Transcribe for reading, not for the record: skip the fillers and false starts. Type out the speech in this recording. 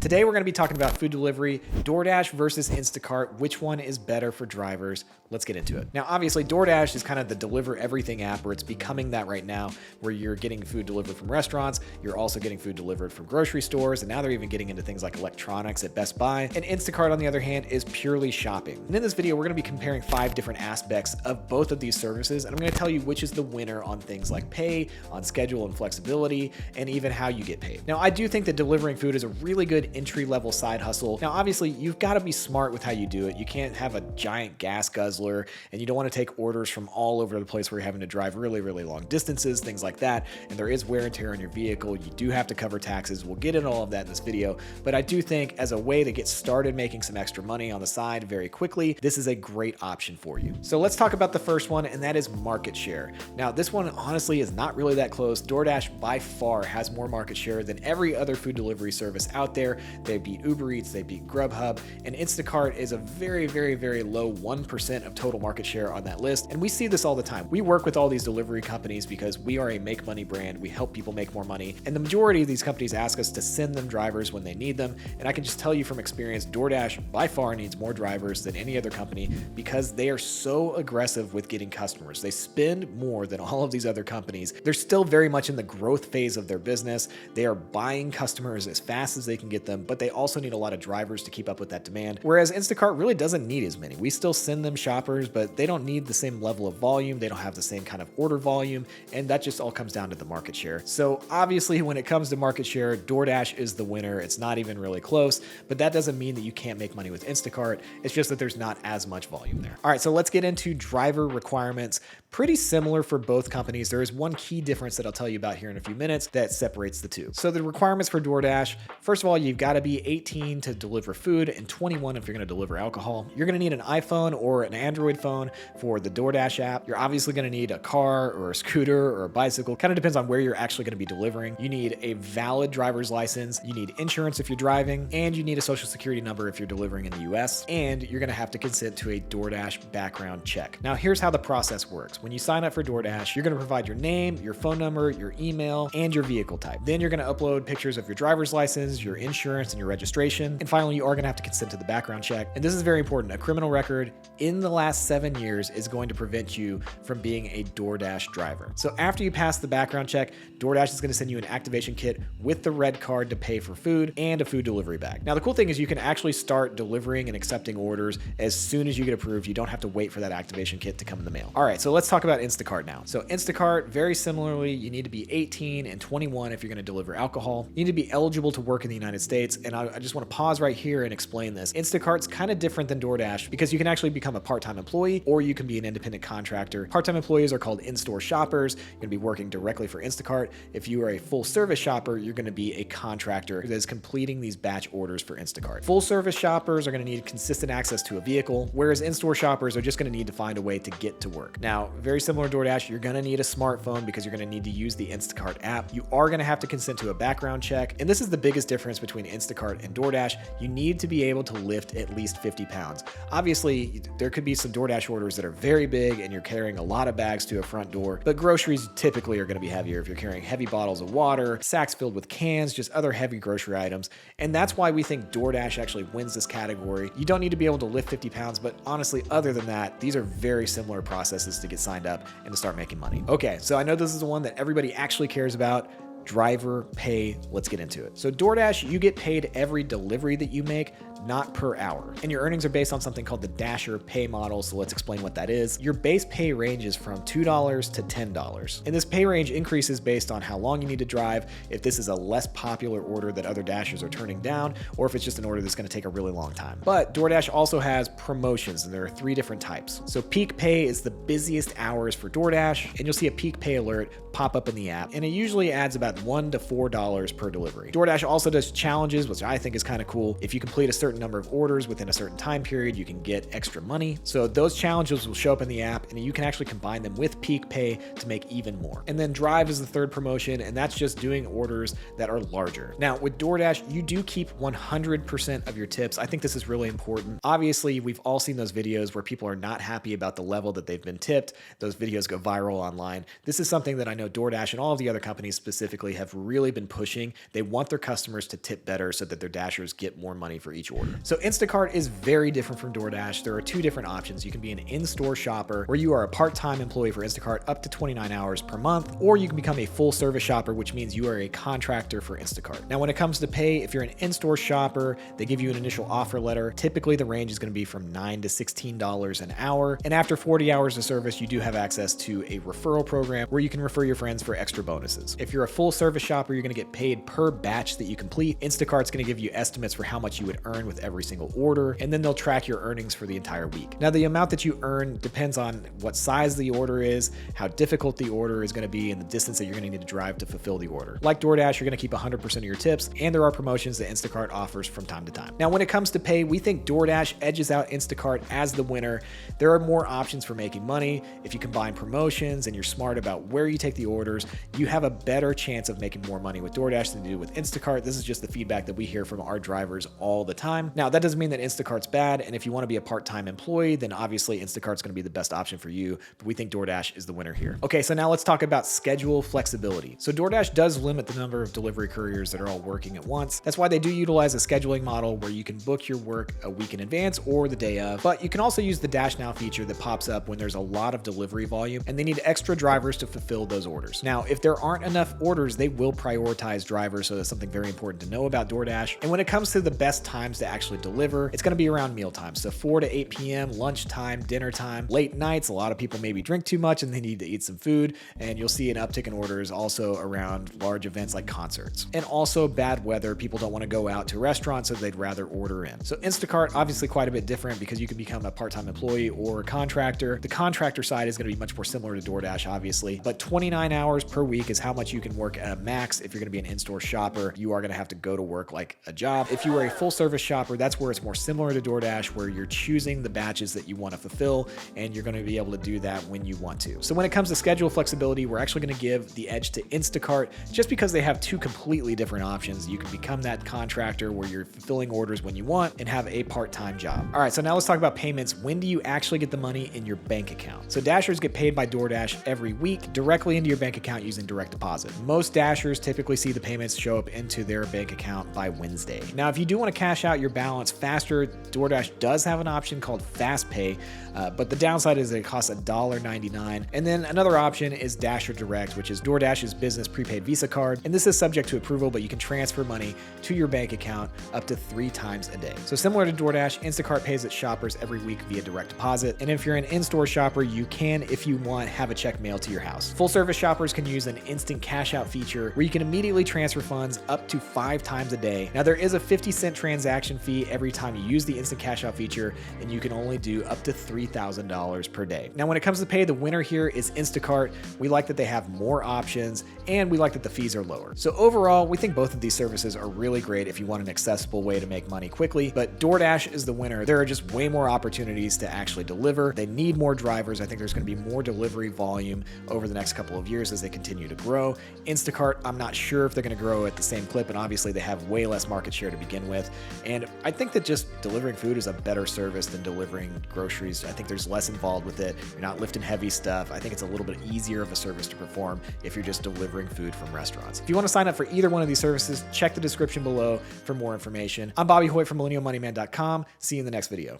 Today we're going to be talking about food delivery, DoorDash versus Instacart. Which one is better for drivers? Let's get into it. Now, obviously, DoorDash is kind of the deliver everything app, or it's becoming that right now, where you're getting food delivered from restaurants, you're also getting food delivered from grocery stores, and now they're even getting into things like electronics at Best Buy. And Instacart, on the other hand, is purely shopping. And in this video, we're going to be comparing 5 different aspects of both of these services, and I'm going to tell you which is the winner on things like pay, on schedule and flexibility, and even how you get paid. Now, I do think that delivering food is a really good entry-level side hustle. Now, obviously, you've got to be smart with how you do it. You can't have a giant gas guzzler, and you don't want to take orders from all over the place where you're having to drive really, really long distances, things like that. And there is wear and tear on your vehicle. You do have to cover taxes. We'll get into all of that in this video, but I do think as a way to get started making some extra money on the side very quickly, this is a great option for you. So let's talk about the first one, and that is market share. Now, this one honestly is not really that close. DoorDash by far has more market share than every other food delivery service out there. They beat Uber Eats, they beat Grubhub, and Instacart is a very, very, very low 1% of total market share on that list. And we see this all the time. We work with all these delivery companies because we are a make money brand. We help people make more money. And the majority of these companies ask us to send them drivers when they need them. And I can just tell you from experience, DoorDash by far needs more drivers than any other company because they are so aggressive with getting customers. They spend more than all of these other companies. They're still very much in the growth phase of their business. They are buying customers as fast as they can get them, but they also need a lot of drivers to keep up with that demand. Whereas Instacart really doesn't need as many. We still send them shoppers, but they don't need the same level of volume. They don't have the same kind of order volume. And that just all comes down to the market share. So obviously when it comes to market share, DoorDash is the winner. It's not even really close, but that doesn't mean that you can't make money with Instacart. It's just that there's not as much volume there. All right, so let's get into driver requirements. Pretty similar for both companies. There is one key difference that I'll tell you about here in a few minutes that separates the two. So the requirements for DoorDash, first of all, you've got to be 18 to deliver food and 21 if you're going to deliver alcohol. You're going to need an iPhone or an Android phone for the DoorDash app. You're obviously going to need a car or a scooter or a bicycle. Kind of depends on where you're actually going to be delivering. You need a valid driver's license. You need insurance if you're driving, and you need a social security number if you're delivering in the US. And you're going to have to consent to a DoorDash background check. Now, here's how the process works. When you sign up for DoorDash, you're going to provide your name, your phone number, your email, and your vehicle type. Then you're going to upload pictures of your driver's license, your insurance, and your registration. And finally, you are going to have to consent to the background check. And this is very important. A criminal record in the last 7 years is going to prevent you from being a DoorDash driver. So after you pass the background check, DoorDash is going to send you an activation kit with the red card to pay for food and a food delivery bag. Now, the cool thing is you can actually start delivering and accepting orders as soon as you get approved. You don't have to wait for that activation kit to come in the mail. All right, so let's talk about Instacart now. So Instacart, very similarly, you need to be 18 and 21 if you're going to deliver alcohol. You need to be eligible to work in the United States. And I just want to pause right here and explain this. Instacart's kind of different than DoorDash because you can actually become a part-time employee or you can be an independent contractor. Part-time employees are called in-store shoppers. You're going to be working directly for Instacart. If you are a full-service shopper, you're going to be a contractor that is completing these batch orders for Instacart. Full-service shoppers are going to need consistent access to a vehicle, whereas in-store shoppers are just going to need to find a way to get to work. Now, very similar to DoorDash, you're going to need a smartphone because you're going to need to use the Instacart app. You are going to have to consent to a background check. And this is the biggest difference between Instacart and DoorDash. You need to be able to lift at least 50 pounds. Obviously, there could be some DoorDash orders that are very big and you're carrying a lot of bags to a front door, but groceries typically are going to be heavier if you're carrying heavy bottles of water, sacks filled with cans, just other heavy grocery items. And that's why we think DoorDash actually wins this category. You don't need to be able to lift 50 pounds, but honestly, other than that, these are very similar processes to get signed up and to start making money. Okay, so I know this is the one that everybody actually cares about. Driver pay. Let's get into it. So DoorDash, you get paid every delivery that you make, not per hour. And your earnings are based on something called the Dasher pay model. So let's explain what that is. Your base pay ranges from $2 to $10. And this pay range increases based on how long you need to drive, if this is a less popular order that other Dashers are turning down, or if it's just an order that's going to take a really long time. But DoorDash also has promotions, and there are 3 different types. So peak pay is the busiest hours for DoorDash, and you'll see a peak pay alert pop up in the app, and it usually adds about $1 to $4 per delivery. DoorDash also does challenges, which I think is kind of cool. If you complete a certain certain number of orders within a certain time period, you can get extra money. So those challenges will show up in the app, and you can actually combine them with Peak Pay to make even more. And then Drive is the third promotion, and that's just doing orders that are larger. Now with DoorDash, you do keep 100% of your tips. I think this is really important. Obviously, we've all seen those videos where people are not happy about the level that they've been tipped. Those videos go viral online. This is something that I know DoorDash and all of the other companies specifically have really been pushing. They want their customers to tip better so that their Dashers get more money for each order. So Instacart is very different from DoorDash. There are two different options. You can be an in-store shopper where you are a part-time employee for Instacart up to 29 hours per month, or you can become a full-service shopper, which means you are a contractor for Instacart. Now, when it comes to pay, if you're an in-store shopper, they give you an initial offer letter. Typically, the range is going to be from $9 to $16 an hour. And after 40 hours of service, you do have access to a referral program where you can refer your friends for extra bonuses. If you're a full-service shopper, you're going to get paid per batch that you complete. Instacart's going to give you estimates for how much you would earn with every single order, and then they'll track your earnings for the entire week. Now, the amount that you earn depends on what size the order is, how difficult the order is going to be, and the distance that you're going to need to drive to fulfill the order. Like DoorDash, you're going to keep 100% of your tips, and there are promotions that Instacart offers from time to time. Now, when it comes to pay, we think DoorDash edges out Instacart as the winner. There are more options for making money. If you combine promotions and you're smart about where you take the orders, you have a better chance of making more money with DoorDash than you do with Instacart. This is just the feedback that we hear from our drivers all the time. Now, that doesn't mean that Instacart's bad, and if you want to be a part-time employee, then obviously Instacart's going to be the best option for you, but we think DoorDash is the winner here. Okay, so now let's talk about schedule flexibility. So DoorDash does limit the number of delivery couriers that are all working at once. That's why they do utilize a scheduling model where you can book your work a week in advance or the day of, but you can also use the Dash Now feature that pops up when there's a lot of delivery volume and they need extra drivers to fulfill those orders. Now, if there aren't enough orders, they will prioritize drivers, so that's something very important to know about DoorDash. And when it comes to the best times to actually deliver, it's going to be around meal time. So 4 to 8 p.m., lunchtime, dinner time, late nights. A lot of people maybe drink too much and they need to eat some food, and you'll see an uptick in orders also around large events like concerts. And also bad weather. People don't want to go out to restaurants, so they'd rather order in. So Instacart, obviously quite a bit different because you can become a part-time employee or a contractor. The contractor side is going to be much more similar to DoorDash, obviously, but 29 hours per week is how much you can work at a max. If you're going to be an in-store shopper, you are going to have to go to work like a job. If you are a full-service shopper, that's where it's more similar to DoorDash, where you're choosing the batches that you want to fulfill, and you're going to be able to do that when you want to. So when it comes to schedule flexibility, we're actually going to give the edge to Instacart just because they have two completely different options. You can become that contractor where you're fulfilling orders when you want and have a part-time job. All right, so now let's talk about payments. When do you actually get the money in your bank account? So Dashers get paid by DoorDash every week directly into your bank account using direct deposit. Most Dashers typically see the payments show up into their bank account by Wednesday. Now, if you do want to cash out your balance faster, DoorDash does have an option called Fast Pay, but the downside is that it costs $1.99. And then another option is Dasher Direct, which is DoorDash's business prepaid Visa card. And this is subject to approval, but you can transfer money to your bank account up to 3 times a day. So similar to DoorDash, Instacart pays its shoppers every week via direct deposit. And if you're an in-store shopper, you can, if you want, have a check mailed to your house. Full service shoppers can use an instant cash out feature where you can immediately transfer funds up to 5 times a day. Now, there is a 50-cent transaction fee every time you use the instant cash out feature, and you can only do up to $3,000 per day. Now, when it comes to pay, the winner here is Instacart. We like that they have more options, and we like that the fees are lower. So overall, we think both of these services are really great if you want an accessible way to make money quickly, but DoorDash is the winner. There are just way more opportunities to actually deliver. They need more drivers. I think there's going to be more delivery volume over the next couple of years as they continue to grow. Instacart, I'm not sure if they're going to grow at the same clip, and obviously they have way less market share to begin with. And I think that just delivering food is a better service than delivering groceries. I think there's less involved with it. You're not lifting heavy stuff. I think it's a little bit easier of a service to perform if you're just delivering food from restaurants. If you want to sign up for either one of these services, check the description below for more information. I'm Bobby Hoyt from MillennialMoneyman.com. See you in the next video.